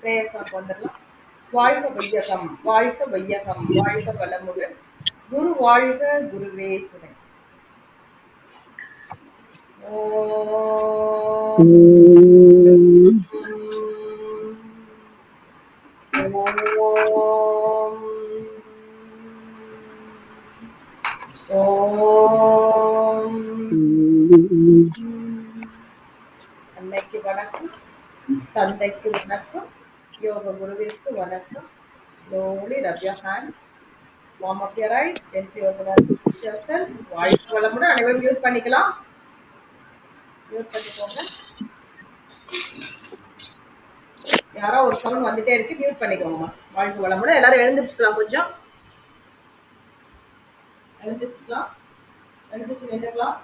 Prayers வந்துடலாம். வாழ்க வையகம், வாழ்க வையகம், வாழ்க வளமுடன். குரு வாழ்க, குருவே துணை. ஓம் ஓம் ஓம். அன்னைக்கு வணக்கம், தந்தைக்கு வணக்கம், யோக குருவிற்கு வணக்கம். Slowly rub your hands, warm up your eyes, gently open up yourself. வாழ்க வளமுடன். அனைவரும் மியூட் பண்ணிக்கலாம். மியூட் பண்ணிக்கோங்க. யாரோ ஒரு சவுண்ட் வந்துட்டே இருக்கு, மியூட் பண்ணிக்கோங்க. வாழ்க வளமுடன். எல்லாரும் எழுந்திருச்சுக்கலாம், கொஞ்சம் எழுந்திருச்சுக்கலாம், எழுந்திருச்சு நின்றுக்கலாம்.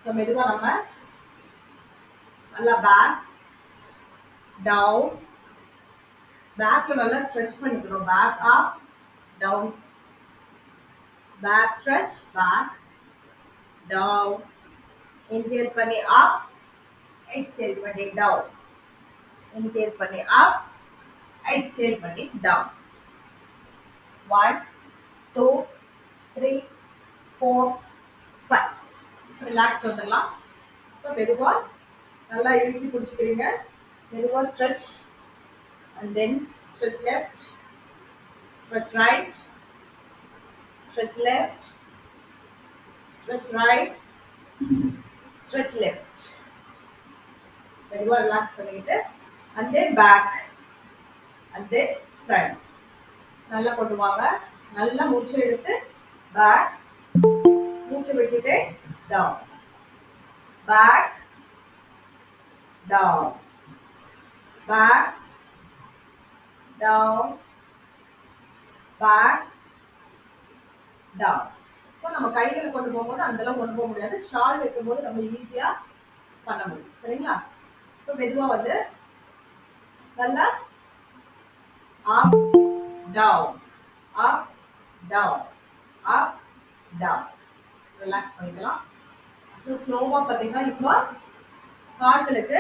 ஸோ மெதுவாக நம்ம நல்லா பேக் டவுன், பேக்ல நல்லா ஸ்ட்ரெச் பண்ணிக்கிறோம். Back up down, back stretch, back down. Inhale பண்ணி அப், எக்ஸேல் பண்ணி டவுன். இன்ஹேல் பண்ணி அப், எக்ஸேல் பண்ணி டவுன். 1 2 3 4 5. ரிலாக்ஸ் வந்துடலாம். இப்போ மெதுவாக நல்லா இழுத்து பிடிச்சிக்கிறீங்க. மெதுவாக stretch and then stretch left, stretch right, stretch left, stretch right, stretch left. மெதுவாக ரிலாக்ஸ் பண்ணிக்கிட்டு and then back and then front. நல்லா கொண்டு வாங்க. நல்லா மூச்சு எடுத்து பேக், மூச்சு விட்டுட்டு down, back down, back down, back down. So நம்ம கைகளை கொண்டு போகும்போது அந்த அளவு கொண்டு போக முடியாது. ஷால் வைக்கும்போது நம்ம ஈஸியா பண்ண முடியும். சரிங்களா? இப்போ மெதுவா வந்து நல்லா up down, up down, up down. Relax பண்ணிக்கலாம். ஸோ ஸ்லோவாக பார்த்தீங்கன்னா இப்போ கால்களுக்கு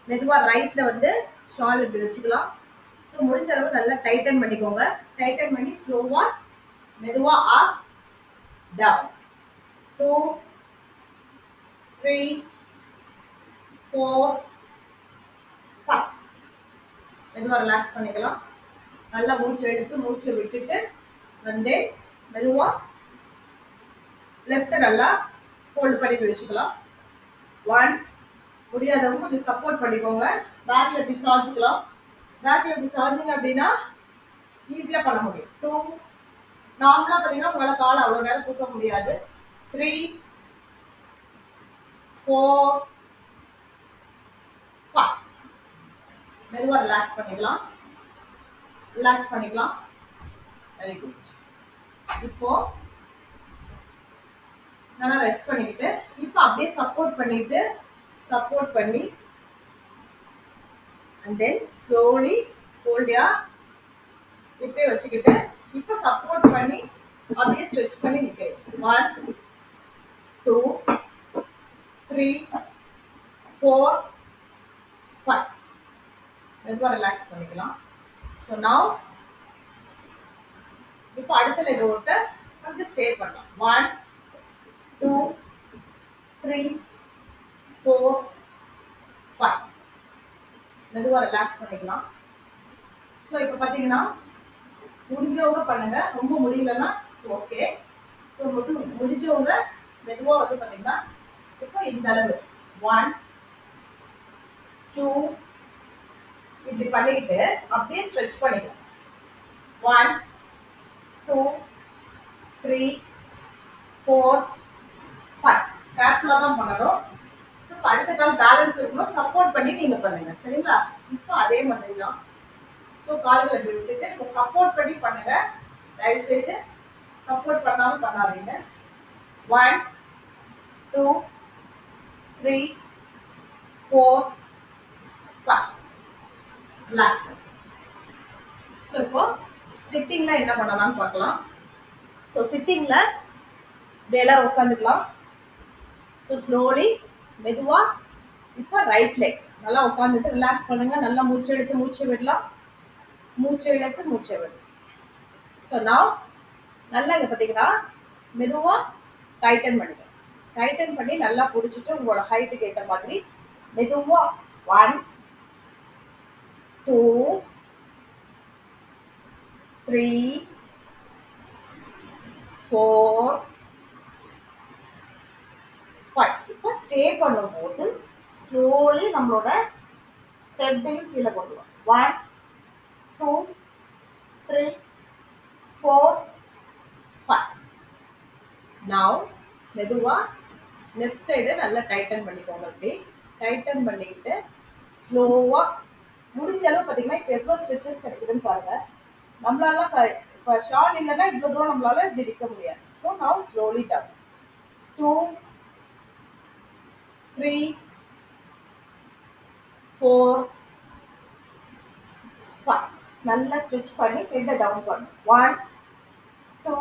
மெதுவாக ரைட்டில் வந்து ஷால் இப்படி வச்சுக்கலாம். ஸோ முடிஞ்ச அளவு நல்லா டைட்டன் பண்ணிக்கோங்க. டைட்டன் பண்ணி ஸ்லோவாக மெதுவாக அப் டவுன். 2 3 4 5. மெதுவாக ரிலாக்ஸ் பண்ணிக்கலாம். நல்லா மூச்சு எடுத்து மூச்சு விட்டுட்டு வந்து மெதுவாக லெஃப்ட் நல்லா ஃபோல்ட் பண்ணிட்டு வச்சுக்கலாம். 1. முடியாதவங்க கொஞ்சம் சப்போர்ட் பண்ணிக்கோங்க. பேக்ல இப்படி சாஞ்சிக்கலாம். பேக்ல இப்படி சாஞ்சிங்க அப்படின்னா ஈஸியா பண்ண முடியும். 2. நார்மலா பார்த்தீங்கன்னா உங்களால் காலை அவ்வளோ நேரம் தூக்க முடியாது. 3 4 5. மெதுவாக ரிலாக்ஸ் பண்ணிக்கலாம். ரிலாக்ஸ் பண்ணிக்கலாம். Very good. இப்போ நல்லா ரெஸ்ட் பண்ணிக்கிட்டு இப்போ அப்படியே சப்போர்ட் பண்ணிட்டு சப்போர்ட் பண்ணி அண்ட் தென் ஸ்லோலி ஃபோல்டியா இப்படியே வச்சுக்கிட்டு இப்போ சப்போர்ட் பண்ணி அப்படியே ஸ்ட்ரெச் பண்ணி நிற்கிறேன். 1 2 3 4 5. மெதுவாக ரிலாக்ஸ் பண்ணிக்கலாம். ஸோ நவ் இப்போ அடுத்த லெக் ஓட்ட கொஞ்சம் ஸ்டே பண்ணலாம். 1 2 3 4 5. மெதுவாக ரிலாக்ஸ் பண்ணிக்கலாம். ஸோ இப்போ பார்த்தீங்கன்னா முடிஞ்சவங்க பண்ணுங்க, ரொம்ப முடியலன்னா இட்ஸ் ஓகே. ஸோ முடிஞ்சவங்க மெதுவாக வந்து பார்த்தீங்கன்னா இப்போ இந்த அளவு 1 2 இப்படி பண்ணிட்டு அப்படியே ஸ்ட்ரெச் பண்ணிக்கலாம். 1 2 3 4 5. கேர்ஃபுல்லாக தான் பண்ணணும். ஸோ அடுத்த கால் பேலன்ஸ் இருக்கணும். சப்போர்ட் பண்ணி நீங்கள் பண்ணுங்க. சரிங்களா? இப்போ அதே மாதிரி தான். ஸோ கால்களை விட்டுட்டு நீங்கள் சப்போர்ட் பண்ணி பண்ணுங்க. தயவுசெய்து சப்போர்ட் பண்ணாமல் பண்ணாதீங்க. 1 2 3 4 5. ரிலாக்ஸ் பண்ணு. ஸோ இப்போ சிட்டிங்கில் என்ன பண்ணலாம்னு பார்க்கலாம். ஸோ சிட்டிங்கில் இப்படியெல்லாம் உட்காந்துக்கலாம். ஸோ ஸ்லோலி மெதுவாக இப்போ ரைட் லெக் நல்லா உட்காந்துட்டு ரிலாக்ஸ் பண்ணுங்க. நல்லா மூச்சு எடுத்து மூச்சு விடலாம். மூச்சு இழுத்து மூச்சு விடலாம். ஸோ நான் நல்லா இங்கே பார்த்தீங்கன்னா மெதுவாக டைட்டன் பண்ணிக்கணும். டைட்டன் பண்ணி நல்லா பிடிச்சிட்டு உங்களோட ஹைட்டுக்கு ஏற்ற மாதிரி மெதுவாக 1 2 3 4 5. இப்போ ஸ்டே பண்ணும்போது ஸ்லோலி நம்மளோட ஹெட்டையும் கீழே கொண்டு வரும். 1 2 3 4 5. நவ் மெதுவா லெஃப்ட் சைடு நல்லா டைட்டன் பண்ணிக்கோங்க. அப்படி டைட்டன் பண்ணிக்கிட்டு ஸ்லோவா முடிஞ்ச அளவு பார்த்தீங்கன்னா இப்போ எவ்வளோ ஸ்ட்ரெச்சஸ் கிடைக்குதுன்னு பாருங்க. நம்மளால இப்போ ஷால் இல்லைன்னா இவ்வளோ தூரம் நம்மளால இப்படி நிற்க முடியாது. So now slowly down 2 3 4 5. நல்லா ஸ்ட்ரெச் பண்ணி ஹெட்டை டவுன் பண்ணணும். 1 2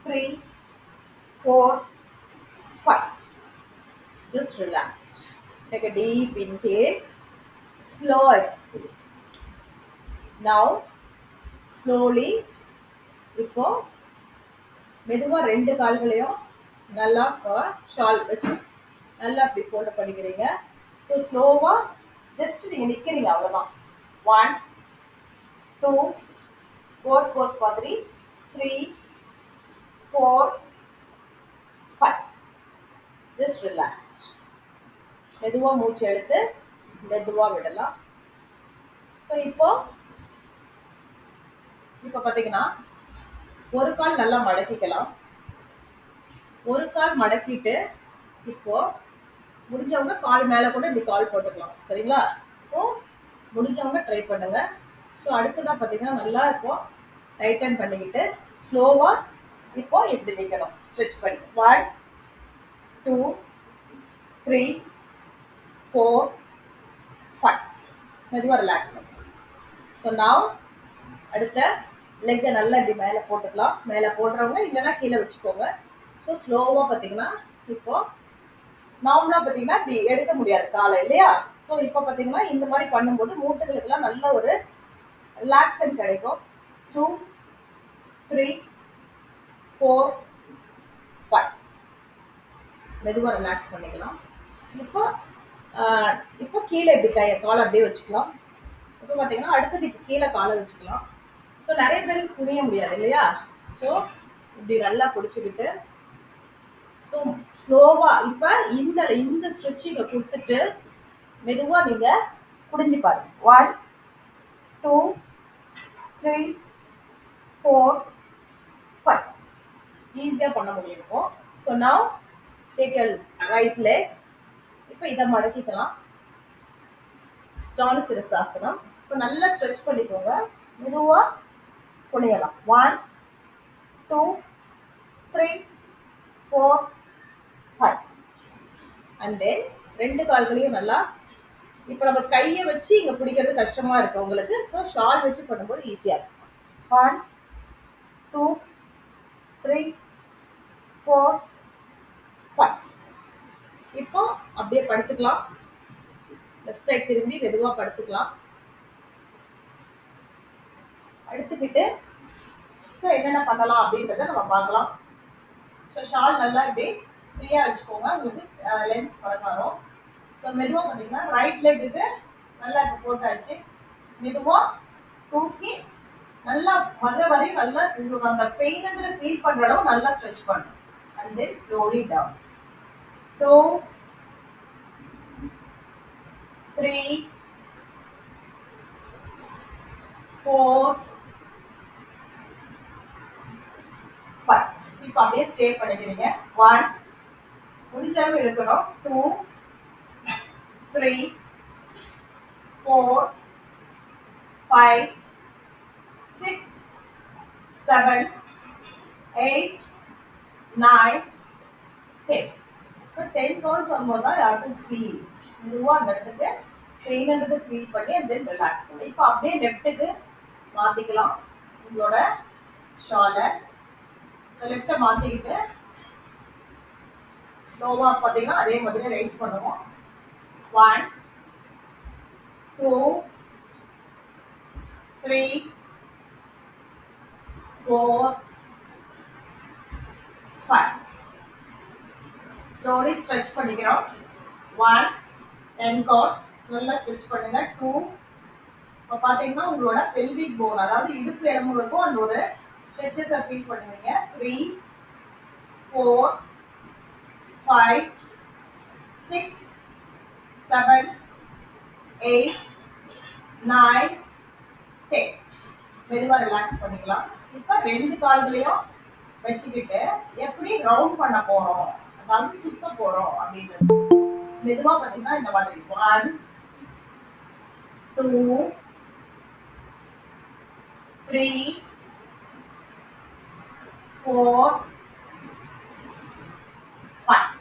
3 4 5. Just relaxed. Take a deep inhale, slow exhale. Now slowly இப்போ மெதுவா ரெண்டு கால்களையும் நல்லா ஷால் வச்சு நல்லா அப்படி ஃபோல்ட் பண்ணிக்கிறீங்க. ஸோ ஸ்லோவா ஜஸ்ட் நீங்க நிக்கிறீங்க, அவ்வளவுதான். 1 2 4 போஸ் மாதிரி 3 4 5. Just relaxed. மெதுவா மூச்சு எடுத்து மெதுவா விடலாம். ஸோ இப்போ பார்த்தீங்கன்னா ஒரு கால் நல்லா மடக்கிக்கலாம். ஒரு கால் மடக்கிட்டு இப்போ முடிஞ்சவங்க கால் மேலே கூட இப்படி கால் போட்டுக்கலாம். சரிங்களா? ஸோ முடிஞ்சவங்க ட்ரை பண்ணுங்க. ஸோ அடுத்ததான் பார்த்தீங்கன்னா நல்லா இப்போ டைட்டன் பண்ணிக்கிட்டு ஸ்லோவா இப்போ இப்படி நிற்கணும். ஸ்ட்ரெச் பண்ணி 1 2 3 4 5. மெதுவாக ரிலாக்ஸ் பண்ணுங்க. ஸோ நான் அடுத்த லெக்கை நல்லா இப்படி மேலே போட்டுக்கலாம். மேலே போடுறவங்க இல்லைன்னா கீழே வச்சுக்கோங்க. ஸோ ஸ்லோவாக பார்த்தீங்கன்னா இப்போ நார்மலாக பார்த்தீங்கன்னா இப்படி எடுக்க முடியாது காலை, இல்லையா? ஸோ இப்போ பார்த்தீங்கன்னா இந்த மாதிரி பண்ணும்போது மூட்டுகளுக்கெல்லாம் நல்ல ஒரு ரிலாக்ஸன் கிடைக்கும். 2 3 4 5. மெதுவாக ரிலாக்ஸ் பண்ணிக்கலாம். இப்போ கீழே இப்படி காலை அப்படியே வச்சுக்கலாம். இப்போ பார்த்தீங்கன்னா அடுத்தது இப்போ கீழே காலை வச்சுக்கலாம். ஸோ நிறைய பேருக்கு புரிய முடியாது, இல்லையா? ஸோ இப்படி நல்லா பிடிச்சிக்கிட்டு ஸோ ஸ்லோவாக இப்போ இந்த ஸ்ட்ரெச்சிங்கை கொடுத்துட்டு மெதுவாக நீங்கள் குடிஞ்சு பாருங்க. 1 2 3 4 5. ஈஸியாக பண்ண முடியும். So now take a right leg. இப்போ இதை மடக்கிக்கலாம். ஜானுசிரசாசனம். இப்போ நல்லா ஸ்ட்ரெச் பண்ணிக்கோங்க. மெதுவாக குனியலாம். 1 2 3 4 5. அண்ட் தென் ரெண்டு கால்களையும் நல்லா இப்போ நம்ம கையை வச்சு இங்கே பிடிக்கிறது கஷ்டமாக இருக்கு உங்களுக்கு. ஸோ ஷால் வச்சு பண்ணும்போது ஈஸியாக இருக்கும். 1 2 3 4 5. இப்போ அப்படியே படுத்துக்கலாம். லெஃப்ட் சைட் திரும்பி மெதுவாக படுத்துக்கலாம். படுத்துக்கிட்டு ஸோ என்னென்ன பண்ணலாம் அப்படின்றத நம்ம பார்க்கலாம். ஸோ ஷால் நல்லா இப்படி ஃப்ரீயாக வச்சுக்கோங்க. உங்களுக்கு லென்த் பழகாரம். ஸோ மெதுவாக பார்த்தீங்கன்னா ரைட் லெக்குக்கு நல்லா இப்போ போட்டாச்சு. மெதுவாக தூக்கி நல்லா வர்ற வரையும் நல்லா உங்களுக்கு அந்த பெயின்ன்ற ஃபீல் பண்ணுற அளவு நல்லா ஸ்ட்ரெச் பண்ணணும். And then slowly down. 2 3 4 5. இப்போ அப்படியே ஸ்டே பண்ணிக்கிறீங்க. 1 முடிஞ்ச அளவு இழுக்கணும். 2 3 4 5 6 7 8 9 10. ஸோ 10 கவுண்ட்ஸ் வரும்போது தான் யாருக்கும் ஃபீல் மெதுவாக அந்த இடத்துக்கு பெயின்ன்றது ஃபீல் பண்ணி அண்ட் தென் ரிலாக்ஸ் பண்ணி இப்போ அப்படியே லெஃப்ட்டுக்கு மாற்றிக்கலாம் உங்களோட ஷாலை. ஸோ லெஃப்டை மாற்றிக்கிட்டு ஸ்லோவாக பார்த்தீங்கன்னா அதே மாதிரி ரைஸ் பண்ணுவோம். 1 2, 3, 4, 5. Slowly stretch பண்ணிக்கிறோம். 1, 10 counts. நல்லா stretch பண்ணுங்க. 2, இப்போ பார்த்தீங்கன்னா உங்களோட பெல்விக் போன், அதாவது இடுப்பு எலும்புகளுக்கும் அந்த ஒரு ஸ்ட்ரெச்சஸை ஃபீல் பண்ணுவீங்க. 3, 4, 5, 6, 7, 8, 9, 10. மெதுவா ரிலாக்ஸ் பண்ணிக்கலாம். இப்போ 2 கால்களையும் வச்சுக்கிட்டு எப்படி ரவுண்ட் பண்ண போறோம், அதாவது சுத்த போறோம் அப்படின்றது மெதுவா பார்த்தீங்கன்னா இந்த மாதிரி 1, 2, 3, 4, 5.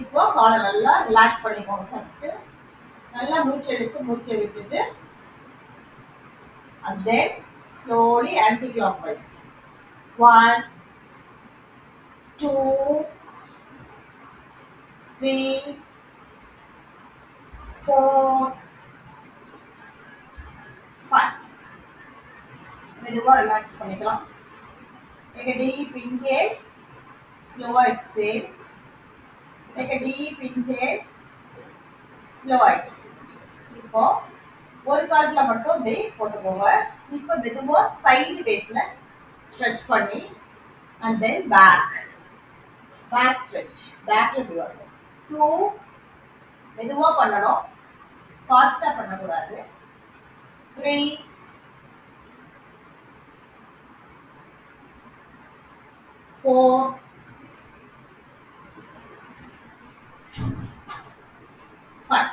இப்போ காலை நல்லா ரிலாக்ஸ் பண்ணிக்கோங்க. ஃபர்ஸ்ட் நல்லா மூச்சு எடுத்து மூச்சை விட்டுட்டு and then slowly anti-clockwise. 1, 2, 3, 4, 5. மெதுவா ரிலாக்ஸ் பண்ணிக்கலாம். Take a deep inhale, slow exhale. Take a deep inhale, slow exhale. இப்போ ஒரு கால்ல மட்டும் அப்படியே போட்டுக்கோங்க. இப்போ மெதுவா சைடு பேஸ்ல ஸ்ட்ரெச் பண்ணி and then back stretch. பேக்ல இப்படி வரணும். 2, மெதுவா பண்ணணும், ஃபாஸ்டா பண்ணக்கூடாது. 3, 4, 5.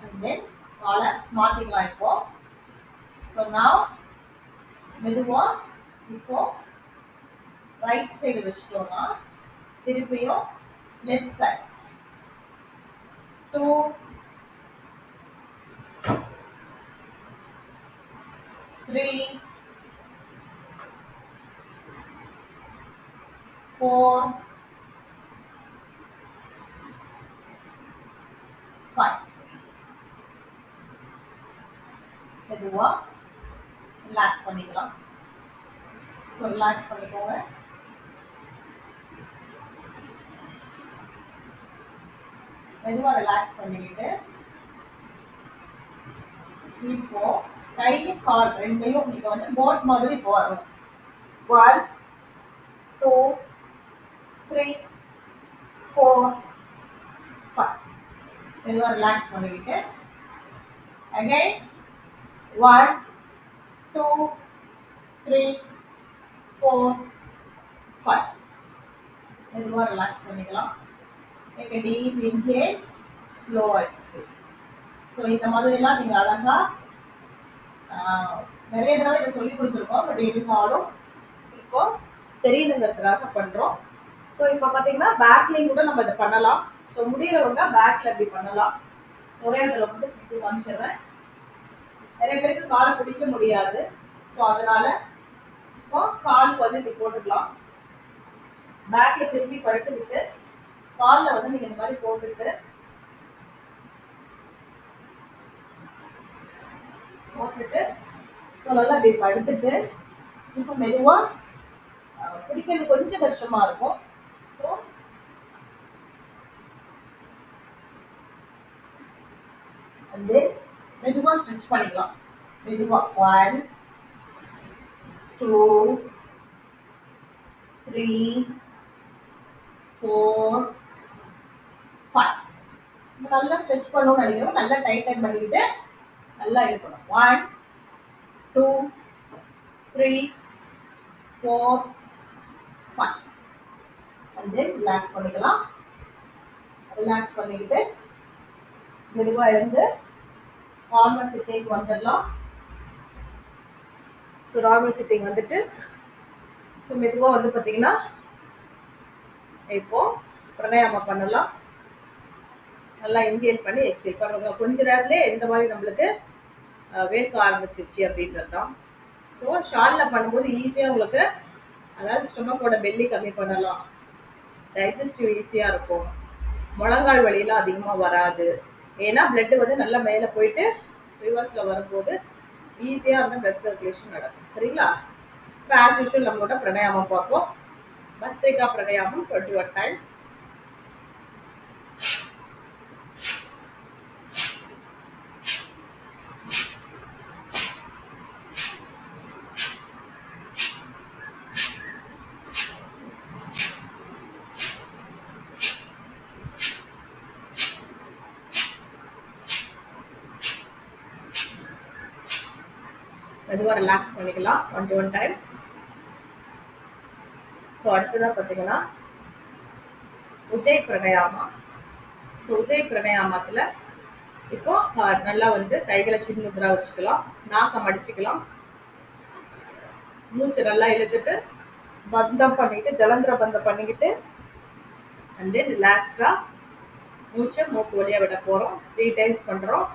And then காலை மாத்திக்கலாம் இப்போ. So now மெதுவா இப்போ ரைட் சைடு வச்சுட்டோம்னா திருப்பியும் லெஃப்ட் சைடு 2, 3, 4, 5. மெதுவா ரிலாக்ஸ் பண்ணிக்கலாம். ஸோ ரிலாக்ஸ் பண்ணிக்கோங்க. மெதுவா ரிலாக்ஸ் பண்ணிக்கிட்டு இப்போ கை கால் ரெண்டையும் நீங்க வந்து போட் மாதிரி போறோம். 1, 2, 3, 4, 5. மெதுவா ரிலாக்ஸ் பண்ணிக்கிட்டு அகைன் 1, 2, 3, 4, 5. மெதுவா ரிலாக்ஸ் பண்ணிக்கலாம். Take a deep inhale, slow exhale. So இந்த மாதிரிலாம் நீங்கள் அழகா நிறைய தடவை இதை சொல்லி கொடுத்துருக்கோம். பட் இருந்தாலும் இப்போ தெரியணுங்கிறதுக்காக பண்ணுறோம். ஸோ இப்போ பார்த்தீங்கன்னா பேக்லேயும் கூட நம்ம இதை பண்ணலாம். ஸோ முடியறவங்க பேக்கில் இப்படி பண்ணலாம். ஒரே இடத்துல மட்டும் சுற்றி காமிச்சிடுறேன். நிறைய பேருக்கு காலை பிடிக்க முடியாது. ஸோ அதனால இப்போ காலுக்கு வந்து இப்படி போட்டுக்கலாம். பேக்கில் திரும்பி படுத்துக்கிட்டு காலில் வந்து நீங்கள் இந்த மாதிரி போட்டுட்டு ஸோ நல்லா இப்படி படுத்துட்டு இப்போ மெதுவாக பிடிக்கிறது கொஞ்சம் கஷ்டமா இருக்கும். ஸோ வந்து மெதுவாக ஸ்ட்ரெச் பண்ணிக்கலாம். மெதுவாக 1, 2, 3, 4, 5. நல்லா ஸ்ட்ரெச் பண்ணணும்னு நினைக்கிறோம். நல்லா டைட் பண்ணிக்கிட்டு நல்லா இருக்கணும். 1, 2, 3, 4, 5. and then ரிலாக்ஸ் பண்ணிக்கலாம். ரிலாக்ஸ் பண்ணிக்கிட்டு மெதுவாக எழுந்து நார்மல் சிட்டிங் வந்துடலாம். ஸோ நார்மல் சிட்டிங் வந்துட்டு ஸோ மெதுவாக வந்து பார்த்தீங்கன்னா இப்போ பிராணாயாமம் பண்ணலாம். நல்லா இன்ஹேல் பண்ணி எக்ஸேல் பண்ணுங்க. கொஞ்ச நேரத்துலேயே எந்த மாதிரி நம்மளுக்கு வேர்க்க ஆரம்பிச்சிருச்சு அப்படின்றது தான். ஸோ ஷாலில் பண்ணும்போது ஈஸியாக உங்களுக்கு, அதாவது ஸ்டொமக்கோட பெல்லி கம்மி பண்ணலாம். டைஜஸ்டிவ் ஈஸியாக இருக்கும், முழங்கால் வலியெல்லாம் அதிகமாக வராது. ஏன்னா பிளட்டு வந்து நல்லா மேலே போயிட்டு ரிவர்ஸில் வரும்போது ஈஸியாக வந்து பிளட் சர்க்குலேஷன் நடக்கும். சரிங்களா? இப்போ ஆஸ் யூஷுவல் நம்மளோட பிரணயாமம் பார்ப்போம். பஸ்திரிகா பிரணயாமம் 21 டைம்ஸ். மெதுவாக ரிலாக்ஸ் பண்ணிக்கலாம் 21 டைம்ஸ். ஸோ அடுத்ததாக பார்த்தீங்கன்னா உஜ்ஜை பிரணயாமா. ஸோ உஜ்ஜை பிரணயாமத்தில் இப்போ நல்லா வந்து கைகளை சின்முத்ரா வச்சுக்கலாம், நாக்கை மடிச்சுக்கலாம், மூச்சு நல்லா இழுத்துட்டு பந்தம் பண்ணிட்டு ஜலந்திர பந்தம் பண்ணிக்கிட்டு அண்ட் தென் ரிலாக்ஸ்டா மூச்சை மூக்கு வழியா விட போறோம். 3 டைம்ஸ் பண்றோம்.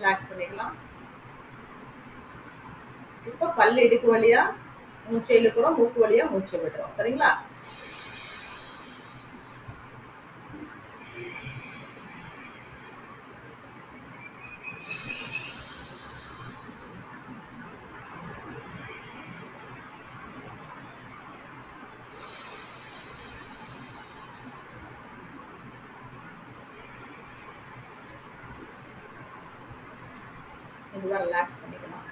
ரிலாக்ஸ் பண்ணிக்கலாம். இப்போ பல்லு இடுக்கு வழியா மூச்சை இழுக்கிறோம், மூக்கு வழியா மூச்சு விடுறோம். சரிங்களா? இதுதான் ரிலாக்ஸ் பண்ணிக்கலாம்.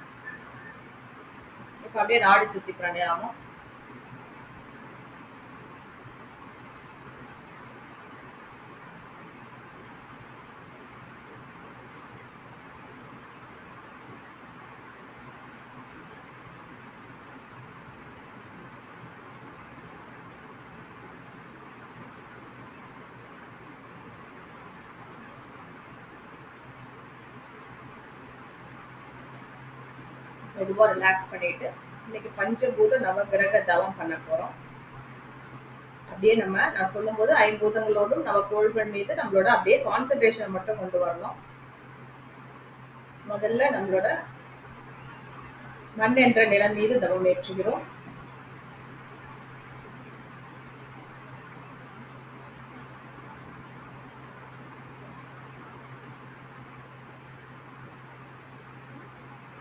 இப்போ அப்படியே நாடி சுத்தி பிராணாயாமம். மெதுவாக ரிலாக்ஸ் பண்ணிட்டு இன்னைக்கு பஞ்சபூத நவகிரக தவம் பண்ண போறோம். அப்படியே நான் சொல்லும் போது 5 பூதங்களோடும் நவக்கோள்கள் மீது நம்மளோட அப்படியே கான்சென்ட்ரேஷன் மட்டும் கொண்டு வரணும். முதல்ல நம்மளோட மண் என்ற நிலம் மீது தவம் ஏற்றுகிறோம்.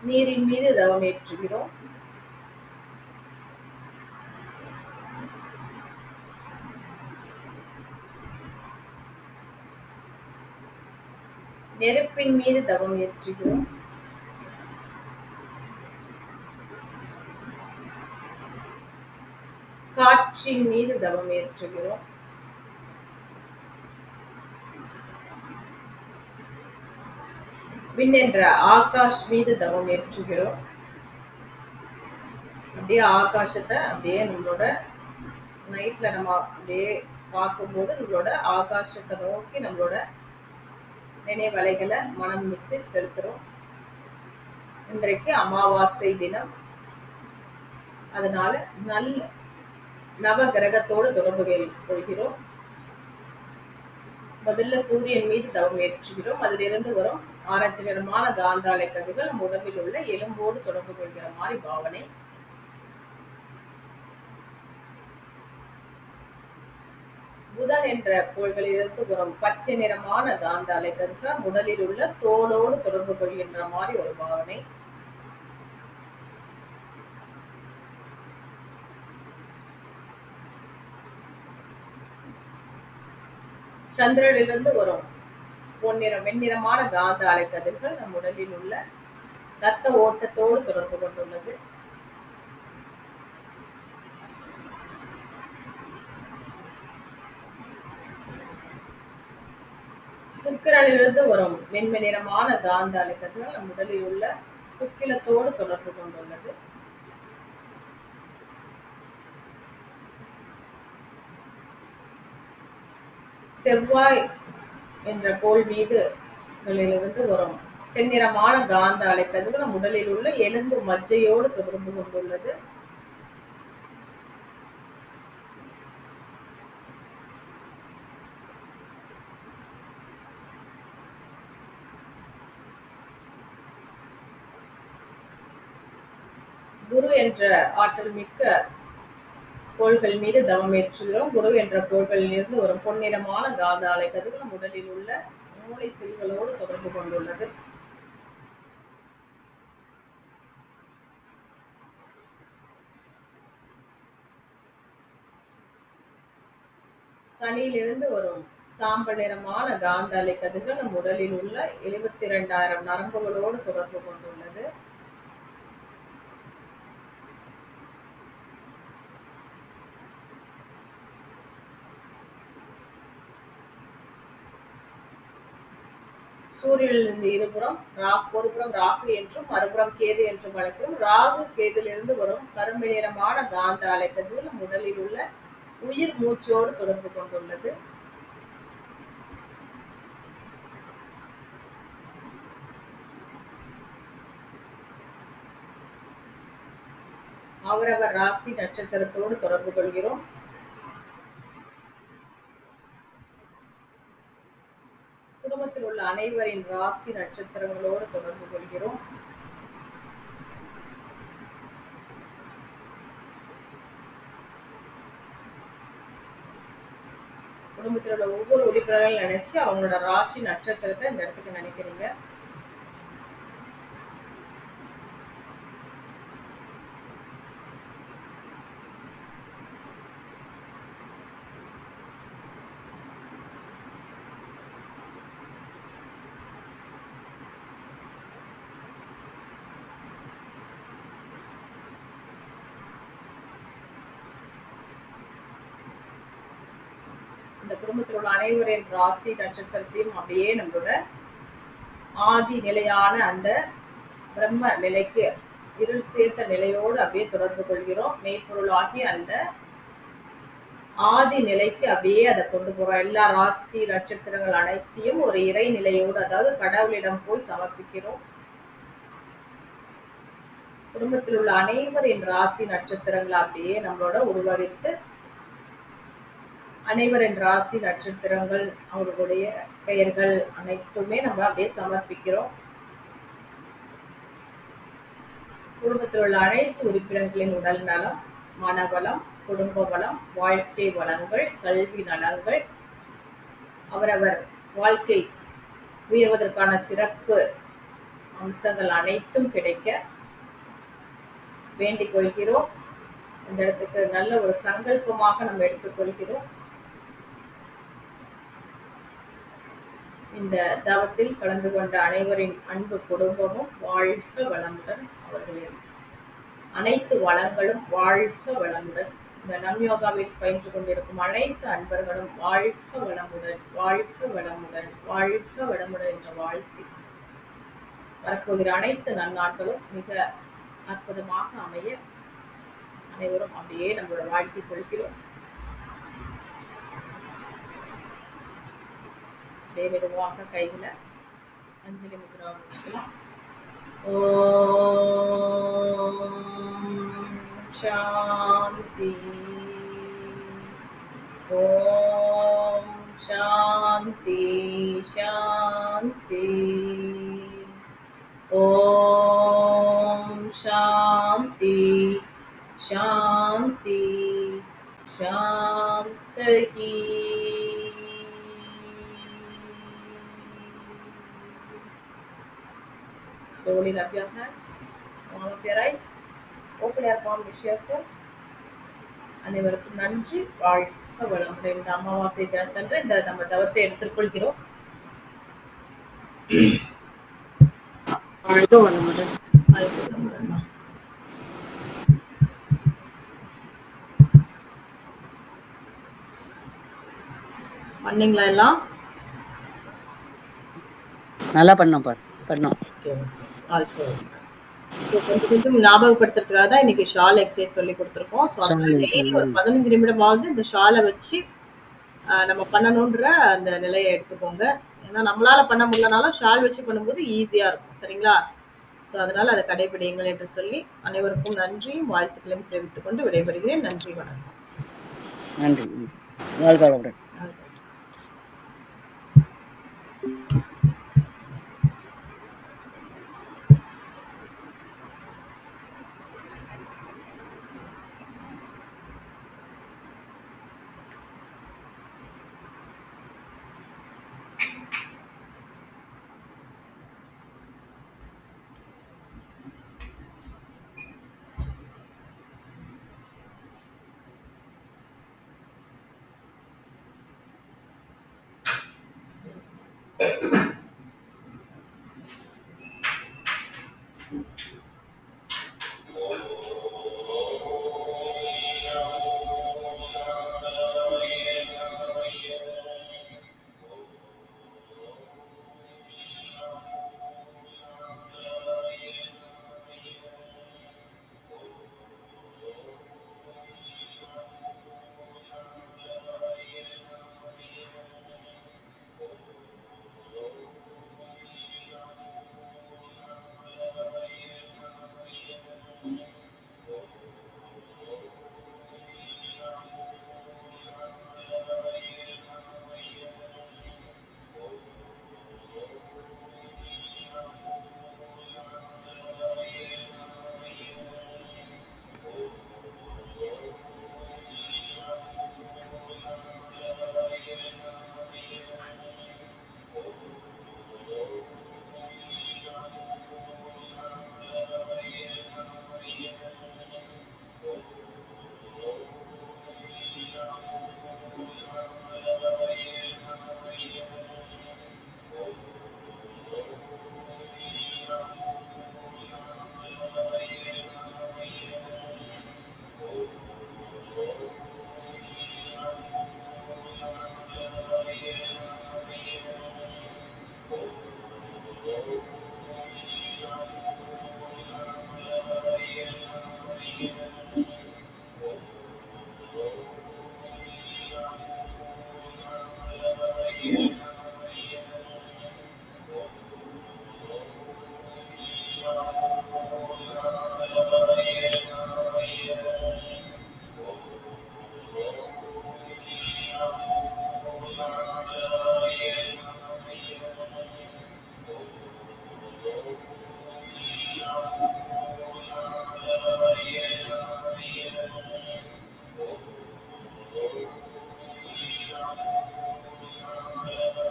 நீரின் மீது தவம் ஏற்றுகிறோம். நெருப்பின் மீது தவம் ஏற்றுகிறோம். காற்றின் மீது தவம் ஏற்றுகிறோம். விண் என்ற ஆகாஷ் மீது தவம் ஏற்றுகிறோம். அப்படியே ஆகாசத்தை அப்படியே நம்மளோட நைட்ல நம்ம அப்படியே பார்க்கும்போது நம்மளோட ஆகாசத்தை நோக்கி நம்மளோட நினைவலைகளை மனம் விட்டு செலுத்துறோம். இன்றைக்கு அமாவாசை தினம், அதனால நல்ல நவ கிரகத்தோடு தொடர்பு கொள்கிறோம். முதல்ல சூரியன் மீது தவம் ஏற்றுகிறோம். அதிலிருந்து வரும் ஆரஞ்சு நிறமான காந்தாலை கதிர்கள் நம் உடம்பில் உள்ள எலும்போடு தொடர்பு கொள்கிற மாதிரி பாவனை. புதன் என்ற கோள்களிலிருந்து வரும் பச்சை நிறமான காந்த அலைக்கதிர்கள் உடலில் உள்ள தோலோடு தொடர்பு கொள்கின்ற மாதிரி ஒரு பாவனை. சந்திரனிலிருந்து வரும் பொன்னிறம் வெண்ணிறமான காந்த அலைக்கதிர்கள் நம் உடலில் உள்ள இரத்த ஓட்டத்தோடு தொடர்பு கொண்டுள்ளது. சுக்கிரனிலிருந்து வரும் வெண்மை நிறமான காந்த அலைக்கதிர்கள் நம் உடலில் உள்ள சுக்கிலத்தோடு தொடர்பு கொண்டுள்ளது. செவ்வாய் என்ற கோள் மீது களிலிருந்து வரும் செந்நிறமான காந்த அலைக்கதிர்கள் நம் உடலில் உள்ள எலும்பு மஜ்ஜையோடு தொடர்பு கொண்டுள்ளது. குரு என்ற ஆற்றல் மிக்க கோள்கள் மீது தவம் ஏற்றுகிறோம். குரு என்ற கோள்களில் இருந்து ஒரு பொன்னிறமான காந்த அலைக்கதிர்கள் நம் உடலில் உள்ள மூளை செல்களோடு தொடர்பு கொண்டுள்ளது. சனியிலிருந்து வரும் சாம்பல் நிறமான காந்த அலைக்கதிர்கள் நம் உடலில் உள்ள 72,000 நரம்புகளோடு தொடர்பு கொண்டுள்ளது. சூரியனிலிருந்து இருபுறம் ஒருபுறம் ராகு என்றும் மறுபுறம் கேது என்றும் அழைக்கிறோம். ராகு கேதிலிருந்து வரும் கருமை நிறமான காந்த அலைக்கதிர்கள் நம் உடலில் உள்ள உயிர் மூச்சோடு தொடர்பு கொண்டுள்ளது. அவரவர் ராசி நட்சத்திரத்தோடு தொடர்பு கொள்கிறோம். குடும்பத்தில் உள்ள அனைவரின் ராசி நட்சத்திரங்களோடு தொடர்பு கொள்கிறோம். குடும்பத்தில் உள்ள ஒவ்வொரு உறுப்பினர்கள் நினைச்சு அவங்களோட ராசி நட்சத்திரத்தை இந்த இடத்துக்கு நினைக்கிறீங்க. இந்த குடும்பத்தில் உள்ள அனைவரின் ராசி நட்சத்திரத்தையும் அப்படியே நம்மளோட ஆதி நிலையான அந்த பிரம்ம நிலைக்கு இருள் சேர்த்த நிலையோடு அப்படியே தொடர்பு கொள்கிறோம். மெய்ப்பொருளாகி அந்த ஆதி நிலைக்கு அப்படியே அதை கொண்டு போறோம். எல்லா ராசி நட்சத்திரங்கள் அனைத்தையும் ஒரு இறை நிலையோடு, அதாவது கடவுளிடம் போய் சமர்ப்பிக்கிறோம். குடும்பத்தில் உள்ள அனைவரின் ராசி நட்சத்திரங்களை அப்படியே நம்மளோட உருவகித்து அனைவரின் ராசி நட்சத்திரங்கள் அவர்களுடைய பெயர்கள் அனைத்துமே நம்ம அப்படியே சமர்ப்பிக்கிறோம். குடும்பத்தில் உள்ள அனைத்து உறுப்பினர்களின் உடல் நலம், மனவளம், குடும்ப வளம், வாழ்க்கை வளங்கள், கல்வி நலங்கள், அவரவர் வாழ்க்கை உயர்வதற்கான சிறப்பு அம்சங்கள் அனைத்தும் கிடைக்க வேண்டிக் கொள்கிறோம். இந்த இடத்துக்கு நல்ல ஒரு சங்கல்பமாக நம்ம எடுத்துக்கொள்கிறோம். இந்த தவத்தில் கலந்து கொண்ட அனைவரின் அன்பு குடும்பமும் வாழ்க வளமுடன், அவர்களின் அனைத்து வளங்களும் வாழ்க வளமுடன், இந்த நம் யோகாவில் பயின்று கொண்டிருக்கும் அனைத்து அன்பர்களும் வாழ்க வளமுடன், வாழ்க வளமுடன், வாழ்க வளமுடன் என்ற வாழ்த்தி வரப்போகிற அனைத்து நன்னாட்களும் மிக அற்புதமாக அமைய அனைவரும் அப்படியே நம்மளோட வாழ்த்தி கொள்கிறோம். மெதுவாக கையில அஞ்சலி முத்ரா வச்சுக்கலாம். ஓம் சாந்தி, ஓம் சாந்தி, சாந்தி, ஓம் சாந்தி, சாந்தி, சாந்தகி. Slowly rub your hands, all of your eyes, open your palm, wish yourself. அனைவருக்கும் நன்றி, வாழ்க வளமுடன். இந்த அமாவாசை தினத்தன்று இந்த நம்ம தவத்தை எடுத்துக்கொள்கிறோம். வாழ்க வளமுடன், வாழ்க வளமுடன். பண்ணீங்களா எல்லாம்? நல்லா பண்ணோம். Okay okay. கொஞ்சம் கொஞ்சம் ஞாபகப்படுத்துறதுக்காக தான் இன்னைக்கு ஷால் எக்ஸசைஸ் சொல்லி கொடுத்துருக்கோம். ஸோ அதனால டெய்லி ஒரு 15 நிமிடமாவது இந்த ஷாலை வச்சு நம்ம பண்ணணுன்ற அந்த நிலையை எடுத்துக்கோங்க. ஏன்னா நம்மளால பண்ண முடியலனாலும் ஷால் வச்சு பண்ணும்போது ஈஸியா இருக்கும். சரிங்களா? ஸோ அதனால அதை கடைபிடியுங்கள் என்று சொல்லி அனைவருக்கும் நன்றியும் வாழ்த்துக்களையும் தெரிவித்துக் கொண்டு விடைபெறுகிறேன். நன்றி, வணக்கம். நன்றி. வாழ்க வளமுடன்.